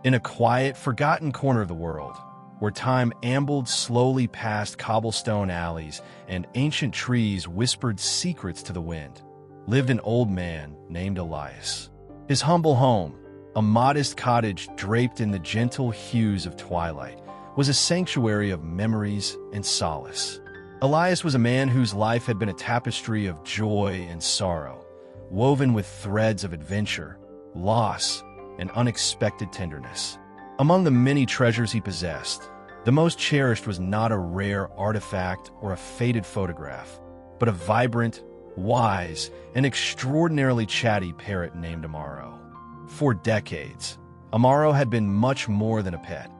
In a quiet, forgotten corner of the world, where time ambled slowly past cobblestone alleys and ancient trees whispered secrets to the wind, lived an old man named Elias. His humble home, a modest cottage draped in the gentle hues of twilight, was a sanctuary of memories and solace. Elias was a man whose life had been a tapestry of joy and sorrow, woven with threads of adventure, loss, and unexpected tenderness. Among the many treasures he possessed, the most cherished was not a rare artifact or a faded photograph, but a vibrant, wise, and extraordinarily chatty parrot named Amaro. For decades, Amaro had been much more than a pet.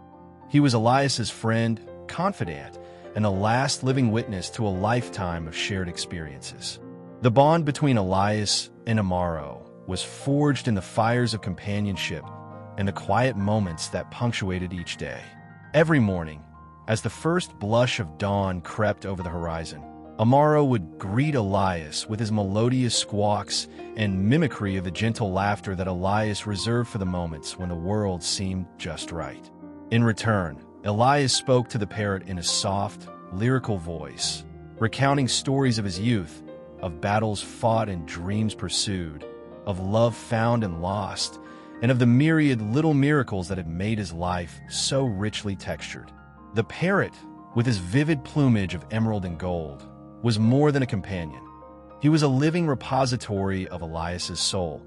He was Elias's friend, confidant, and a last living witness to a lifetime of shared experiences. The bond between Elias and Amaro was forged in the fires of companionship and the quiet moments that punctuated each day. Every morning, as the first blush of dawn crept over the horizon, Amaro would greet Elias with his melodious squawks and mimicry of the gentle laughter that Elias reserved for the moments when the world seemed just right. In return, Elias spoke to the parrot in a soft, lyrical voice, recounting stories of his youth, of battles fought and dreams pursued, of love found and lost, and of the myriad little miracles that had made his life so richly textured. The parrot, with his vivid plumage of emerald and gold, was more than a companion. He was a living repository of Elias's soul,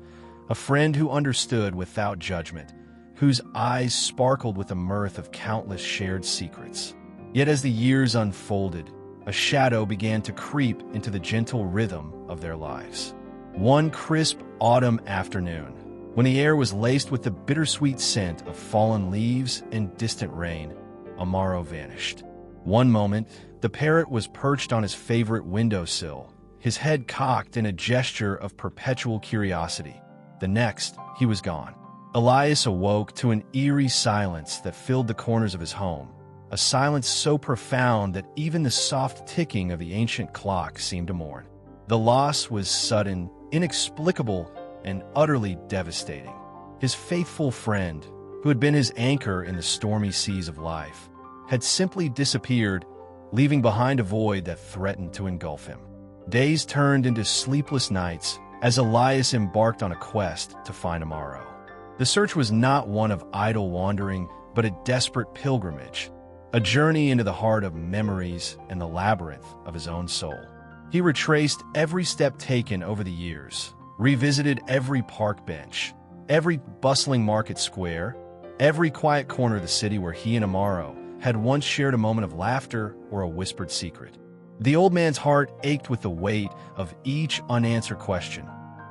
a friend who understood without judgment, whose eyes sparkled with the mirth of countless shared secrets. Yet as the years unfolded, a shadow began to creep into the gentle rhythm of their lives. One crisp autumn afternoon, when the air was laced with the bittersweet scent of fallen leaves and distant rain, Amaro vanished. One moment, the parrot was perched on his favorite windowsill, his head cocked in a gesture of perpetual curiosity. The next, he was gone. Elias awoke to an eerie silence that filled the corners of his home, a silence so profound that even the soft ticking of the ancient clock seemed to mourn. The loss was sudden, inexplicable, and utterly devastating. His faithful friend, who had been his anchor in the stormy seas of life, had simply disappeared, leaving behind a void that threatened to engulf him. Days turned into sleepless nights as Elias embarked on a quest to find Amaro. The search was not one of idle wandering, but a desperate pilgrimage, a journey into the heart of memories and the labyrinth of his own soul. He retraced every step taken over the years, revisited every park bench, every bustling market square, every quiet corner of the city where he and Amaro had once shared a moment of laughter or a whispered secret. The old man's heart ached with the weight of each unanswered question.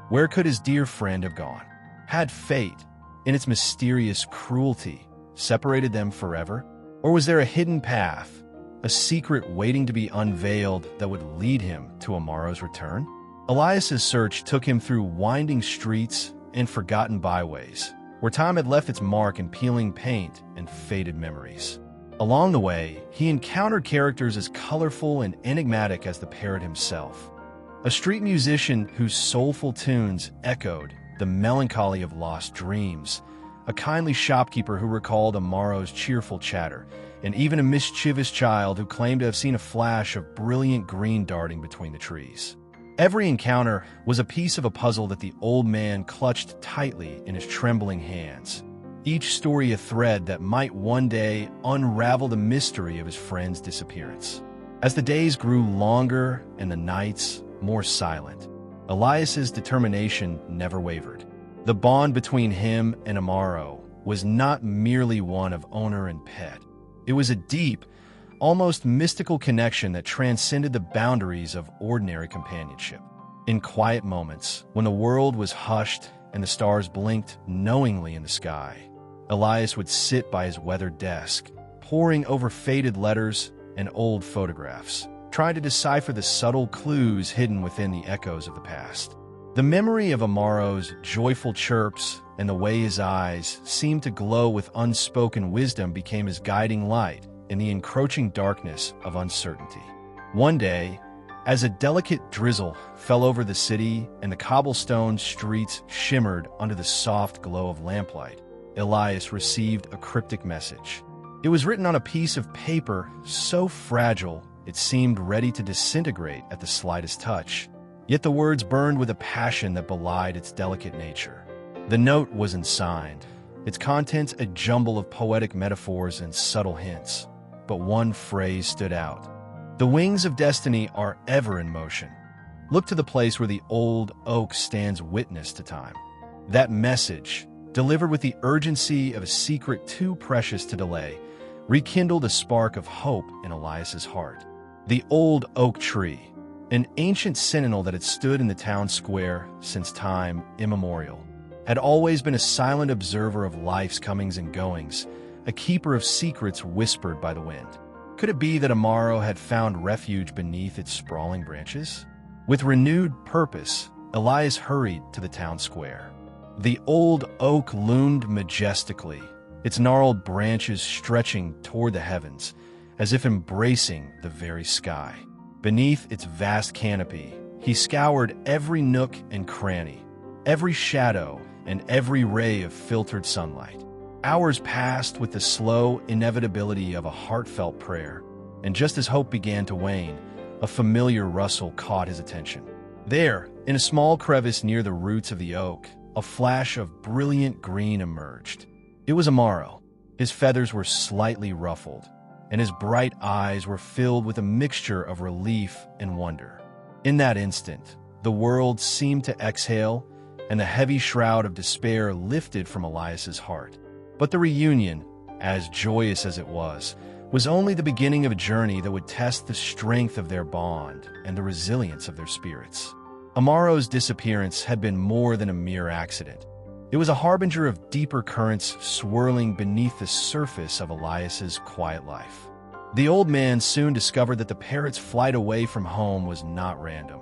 Where could his dear friend have gone? Had fate, in its mysterious cruelty, separated them forever? Or was there a hidden path, a secret waiting to be unveiled that would lead him to Amaro's return? Elias's search took him through winding streets and forgotten byways, where time had left its mark in peeling paint and faded memories. Along the way, he encountered characters as colorful and enigmatic as the parrot himself. A street musician whose soulful tunes echoed the melancholy of lost dreams, a kindly shopkeeper who recalled Amaro's cheerful chatter, and even a mischievous child who claimed to have seen a flash of brilliant green darting between the trees. Every encounter was a piece of a puzzle that the old man clutched tightly in his trembling hands, each story a thread that might one day unravel the mystery of his friend's disappearance. As the days grew longer and the nights more silent, Elias's determination never wavered. The bond between him and Amaro was not merely one of owner and pet. It was a deep, almost mystical connection that transcended the boundaries of ordinary companionship. In quiet moments, when the world was hushed and the stars blinked knowingly in the sky, Elias would sit by his weathered desk, poring over faded letters and old photographs, trying to decipher the subtle clues hidden within the echoes of the past. The memory of Amaro's joyful chirps and the way his eyes seemed to glow with unspoken wisdom became his guiding light in the encroaching darkness of uncertainty. One day, as a delicate drizzle fell over the city and the cobblestone streets shimmered under the soft glow of lamplight, Elias received a cryptic message. It was written on a piece of paper so fragile it seemed ready to disintegrate at the slightest touch. Yet the words burned with a passion that belied its delicate nature. The note wasn't signed, its contents a jumble of poetic metaphors and subtle hints. But one phrase stood out. "The wings of destiny are ever in motion. Look to the place where the old oak stands witness to time." That message, delivered with the urgency of a secret too precious to delay, rekindled a spark of hope in Elias's heart. The old oak tree, an ancient sentinel that had stood in the town square since time immemorial, had always been a silent observer of life's comings and goings, a keeper of secrets whispered by the wind. Could it be that Amaro had found refuge beneath its sprawling branches? With renewed purpose, Elias hurried to the town square. The old oak loomed majestically, its gnarled branches stretching toward the heavens, as if embracing the very sky. Beneath its vast canopy, he scoured every nook and cranny, every shadow and every ray of filtered sunlight. Hours passed with the slow inevitability of a heartfelt prayer, and just as hope began to wane, a familiar rustle caught his attention. There, in a small crevice near the roots of the oak, a flash of brilliant green emerged. It was Amaro. His feathers were slightly ruffled, and his bright eyes were filled with a mixture of relief and wonder. In that instant, the world seemed to exhale, and the heavy shroud of despair lifted from Elias's heart. But the reunion, as joyous as it was only the beginning of a journey that would test the strength of their bond and the resilience of their spirits. Amaro's disappearance had been more than a mere accident. It was a harbinger of deeper currents swirling beneath the surface of Elias's quiet life. The old man soon discovered that the parrot's flight away from home was not random,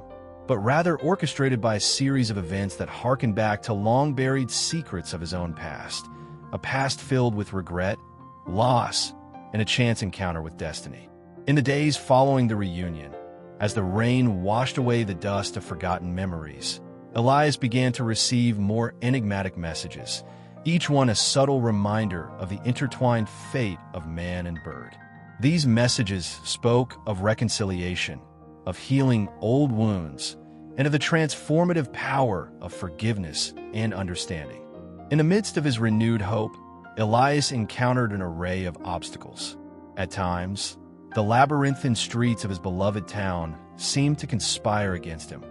but rather orchestrated by a series of events that harkened back to long-buried secrets of his own past, a past filled with regret, loss, and a chance encounter with destiny. In the days following the reunion, as the rain washed away the dust of forgotten memories, Elias began to receive more enigmatic messages, each one a subtle reminder of the intertwined fate of man and bird. These messages spoke of reconciliation, of healing old wounds, and of the transformative power of forgiveness and understanding. In the midst of his renewed hope, Elias encountered an array of obstacles. At times, the labyrinthine streets of his beloved town seemed to conspire against him,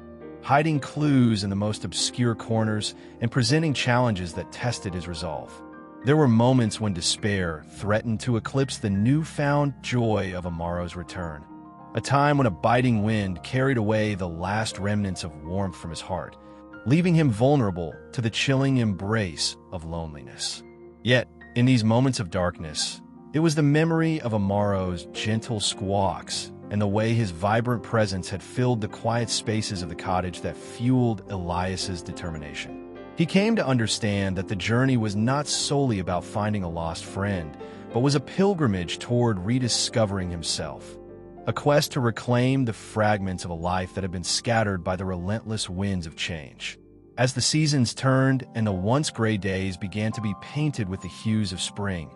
hiding clues in the most obscure corners and presenting challenges that tested his resolve. There were moments when despair threatened to eclipse the newfound joy of Amaro's return, a time when a biting wind carried away the last remnants of warmth from his heart, leaving him vulnerable to the chilling embrace of loneliness. Yet, in these moments of darkness, it was the memory of Amaro's gentle squawks and the way his vibrant presence had filled the quiet spaces of the cottage that fueled Elias's determination. He came to understand that the journey was not solely about finding a lost friend, but was a pilgrimage toward rediscovering himself, a quest to reclaim the fragments of a life that had been scattered by the relentless winds of change. As the seasons turned and the once gray days began to be painted with the hues of spring,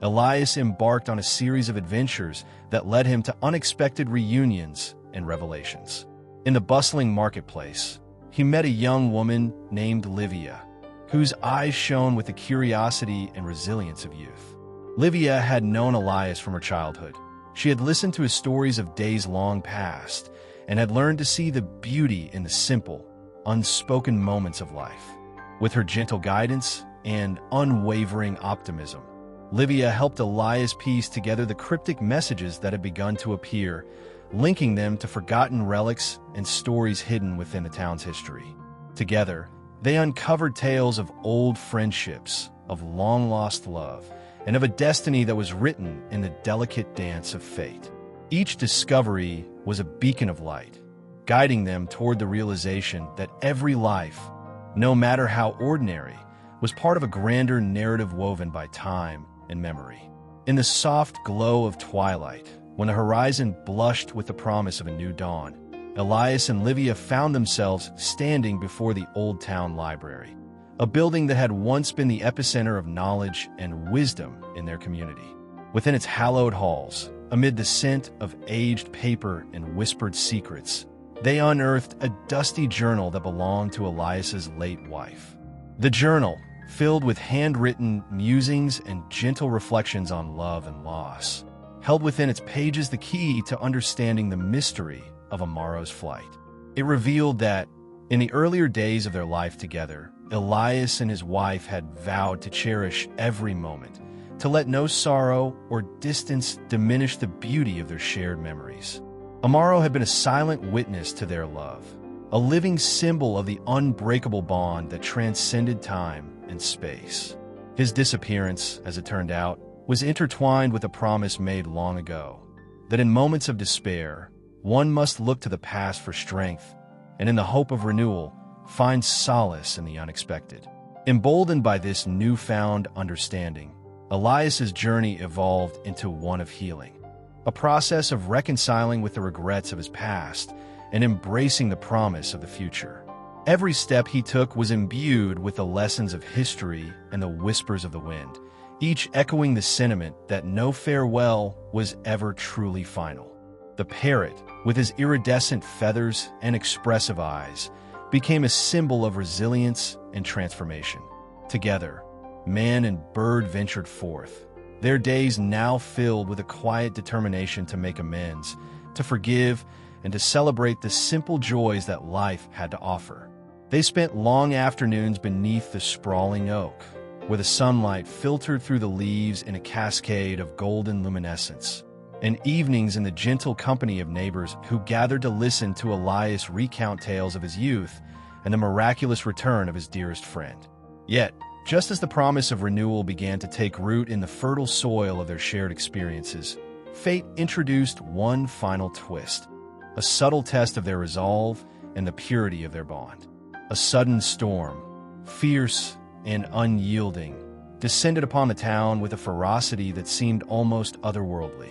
Elias embarked on a series of adventures that led him to unexpected reunions and revelations. In the bustling marketplace, he met a young woman named Livia, whose eyes shone with the curiosity and resilience of youth. Livia had known Elias from her childhood. She had listened to his stories of days long past and had learned to see the beauty in the simple, unspoken moments of life. With her gentle guidance and unwavering optimism, Livia helped Elias piece together the cryptic messages that had begun to appear, linking them to forgotten relics and stories hidden within the town's history. Together, they uncovered tales of old friendships, of long-lost love, and of a destiny that was written in the delicate dance of fate. Each discovery was a beacon of light, guiding them toward the realization that every life, no matter how ordinary, was part of a grander narrative woven by time and memory. In the soft glow of twilight, when the horizon blushed with the promise of a new dawn, Elias and Livia found themselves standing before the Old Town Library, a building that had once been the epicenter of knowledge and wisdom in their community. Within its hallowed halls, amid the scent of aged paper and whispered secrets, they unearthed a dusty journal that belonged to Elias's late wife. The journal, filled with handwritten musings and gentle reflections on love and loss, held within its pages the key to understanding the mystery of Amaro's flight. It revealed that, in the earlier days of their life together, Elias and his wife had vowed to cherish every moment, to let no sorrow or distance diminish the beauty of their shared memories. Amaro had been a silent witness to their love, a living symbol of the unbreakable bond that transcended time and space. His disappearance, as it turned out, was intertwined with a promise made long ago, that in moments of despair, one must look to the past for strength, and in the hope of renewal, find solace in the unexpected. Emboldened by this newfound understanding, Elias's journey evolved into one of healing, a process of reconciling with the regrets of his past and embracing the promise of the future. Every step he took was imbued with the lessons of history and the whispers of the wind, each echoing the sentiment that no farewell was ever truly final. The parrot, with his iridescent feathers and expressive eyes, became a symbol of resilience and transformation. Together, man and bird ventured forth, their days now filled with a quiet determination to make amends, to forgive, and to celebrate the simple joys that life had to offer. They spent long afternoons beneath the sprawling oak, where the sunlight filtered through the leaves in a cascade of golden luminescence, and evenings in the gentle company of neighbors who gathered to listen to Elias recount tales of his youth and the miraculous return of his dearest friend. Yet, just as the promise of renewal began to take root in the fertile soil of their shared experiences, fate introduced one final twist, a subtle test of their resolve and the purity of their bond. A sudden storm, fierce and unyielding, descended upon the town with a ferocity that seemed almost otherworldly.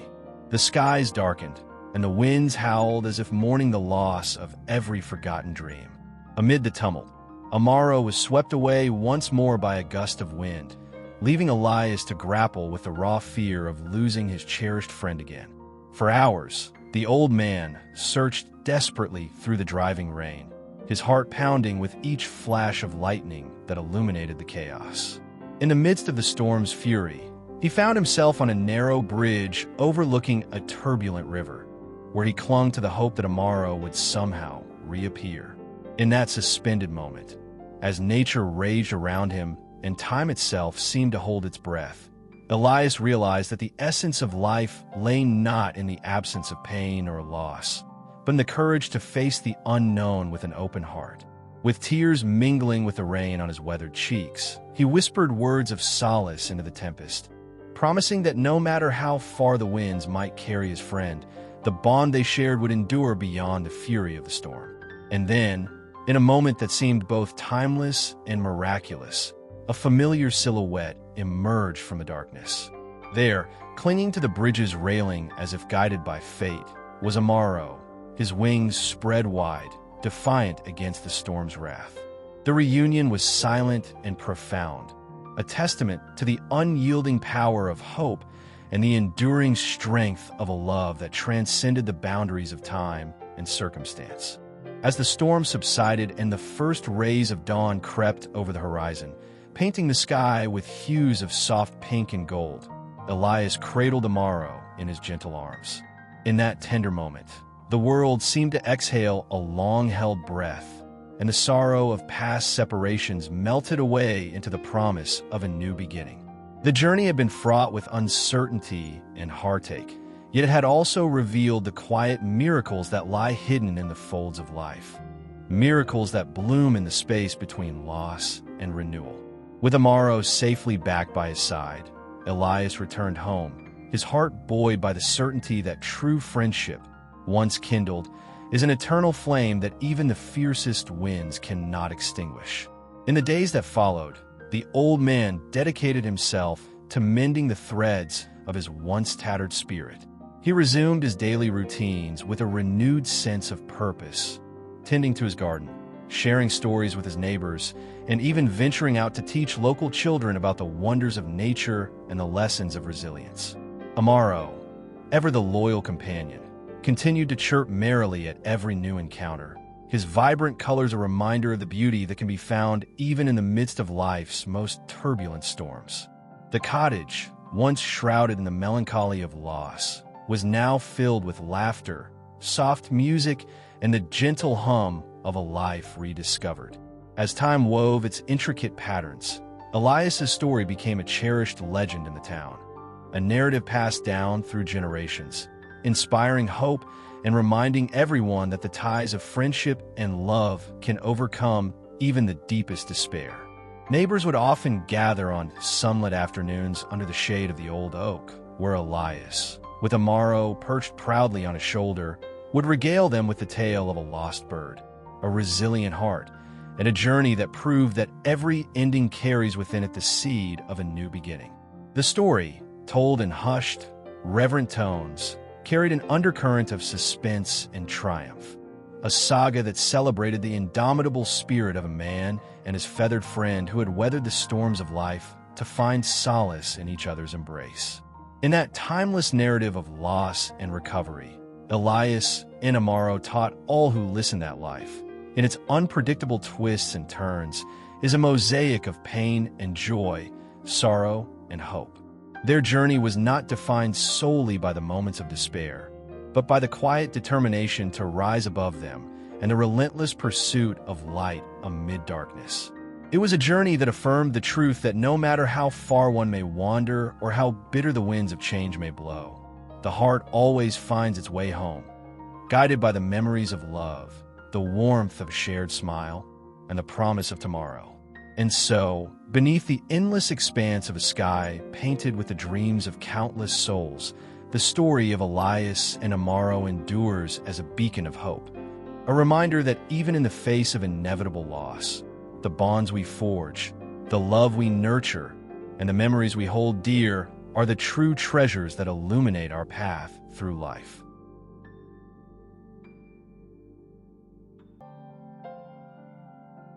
The skies darkened, and the winds howled as if mourning the loss of every forgotten dream. Amid the tumult, Amaro was swept away once more by a gust of wind, leaving Elias to grapple with the raw fear of losing his cherished friend again. For hours, the old man searched desperately through the driving rain, his heart pounding with each flash of lightning that illuminated the chaos. In the midst of the storm's fury, he found himself on a narrow bridge overlooking a turbulent river, where he clung to the hope that Amaro would somehow reappear. In that suspended moment, as nature raged around him and time itself seemed to hold its breath, Elias realized that the essence of life lay not in the absence of pain or loss, but in the courage to face the unknown with an open heart. With tears mingling with the rain on his weathered cheeks, he whispered words of solace into the tempest, promising that no matter how far the winds might carry his friend, the bond they shared would endure beyond the fury of the storm. And then, in a moment that seemed both timeless and miraculous, a familiar silhouette emerged from the darkness. There, clinging to the bridge's railing as if guided by fate, was Amaro, his wings spread wide, defiant against the storm's wrath. The reunion was silent and profound, a testament to the unyielding power of hope and the enduring strength of a love that transcended the boundaries of time and circumstance. As the storm subsided and the first rays of dawn crept over the horizon, painting the sky with hues of soft pink and gold, Elias cradled Amaro in his gentle arms. In that tender moment, the world seemed to exhale a long-held breath, and the sorrow of past separations melted away into the promise of a new beginning. The journey had been fraught with uncertainty and heartache, yet it had also revealed the quiet miracles that lie hidden in the folds of life. Miracles that bloom in the space between loss and renewal. With Amaro safely back by his side, Elias returned home, his heart buoyed by the certainty that true friendship, once kindled, is an eternal flame that even the fiercest winds cannot extinguish. In the days that followed, the old man dedicated himself to mending the threads of his once tattered spirit. He resumed his daily routines with a renewed sense of purpose, tending to his garden, sharing stories with his neighbors, and even venturing out to teach local children about the wonders of nature and the lessons of resilience. Amaro, ever the loyal companion, continued to chirp merrily at every new encounter, his vibrant colors a reminder of the beauty that can be found even in the midst of life's most turbulent storms. The cottage, once shrouded in the melancholy of loss, was now filled with laughter, soft music, and the gentle hum of a life rediscovered. As time wove its intricate patterns, Elias's story became a cherished legend in the town, a narrative passed down through generations, inspiring hope and reminding everyone that the ties of friendship and love can overcome even the deepest despair. Neighbors would often gather on sunlit afternoons under the shade of the old oak, where Elias, with Amaro perched proudly on his shoulder, would regale them with the tale of a lost bird, a resilient heart, and a journey that proved that every ending carries within it the seed of a new beginning. The story, told in hushed, reverent tones, carried an undercurrent of suspense and triumph, a saga that celebrated the indomitable spirit of a man and his feathered friend who had weathered the storms of life to find solace in each other's embrace. In that timeless narrative of loss and recovery, Elias and Amaro taught all who listened that life, in its unpredictable twists and turns, is a mosaic of pain and joy, sorrow and hope. Their journey was not defined solely by the moments of despair, but by the quiet determination to rise above them and the relentless pursuit of light amid darkness. It was a journey that affirmed the truth that no matter how far one may wander or how bitter the winds of change may blow, the heart always finds its way home, guided by the memories of love, the warmth of a shared smile, and the promise of tomorrow. And so, beneath the endless expanse of a sky painted with the dreams of countless souls, the story of Elias and Amaro endures as a beacon of hope, a reminder that even in the face of inevitable loss, the bonds we forge, the love we nurture, and the memories we hold dear are the true treasures that illuminate our path through life.